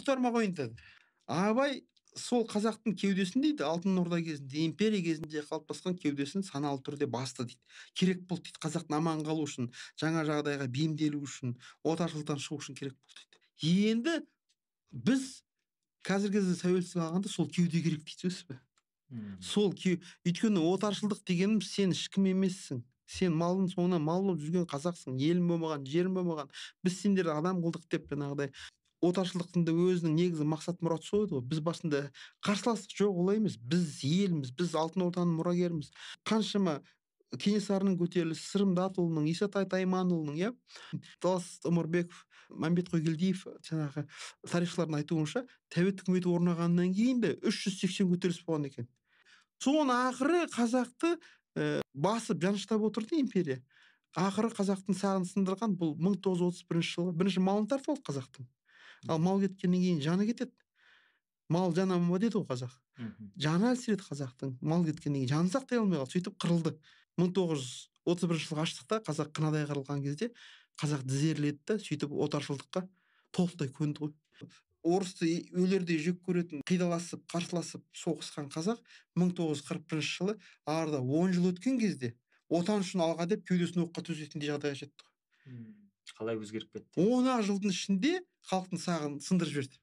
тоқтарма қойын деді. Абай сол қазақтың кеудесін дейді алтын орда кезінде, империя кезінде қалыптасқан кеудесін саналы түрде басты дейді. Керек болды дейді қазақтың аман қалу үшін, жаңа жағдайға бейімделу үшін, отаршылдықтан шығу үшін керек болды дейді. Енді біз қазіргі кезде тәуелсіздік алғанда сол кеуде керек дейді, сөз бе? Сол өйткені отаршылдық дегеніміз сен ешкім емессің. Сен малдың соңынан мал болып жүрген қазақсың, елің болмаған, жерің болмаған. Біз сендерді адам қылдық деп жаңағыдай отаршылдықтың да өзінің негізі мақсат мұраты сол еді ғой. Біз басында қарсыластық жоқ, олай емес. Біз елміз, біз алтын орданың мұрагеріміз. Қаншама Кенесарының көтерілісі, Сырым Датұлының, Исатай Тайманұлының, иә, Талас Омарбеков, Мәмбет Қойгелдиев жаңағы тарихшылардың айтуынша Тәует үкіметі орнағаннан кейін де 380 көтеріліс болған екен. Соның ақыры қазақты басып жаныштап отырды империя. Ақыры қазақтың сағын сындырған бұл 1931 жылы бірінші малын тартып алды қазақтың. Ал мал кеткеннен кейін жаны кетеді. Мал жан аман деді ғой қазақ. Жаны әлсіреді қазақтың. Мал кеткеннен кейін жаны сақтай алмай қалды, сөйтіп қырылды. 1931 жылғы аштықта қазақ қынадай қырылған кезде қазақ тізерледі да сөйтіп отаршылдыққа толықтай көнді ғой. Орысты өлердей жек көретін, қидаласып, қарсыласып соғысқан қазақ 1941 жылы арада 10 жыл өткен кезде отан үшін алға деп кеудесін оққа төсетіндей жағдайға жетті ғой. Қалай өзгеріп кетті? 10 жылдың ішінде халықтың сағын сындырып жіберді.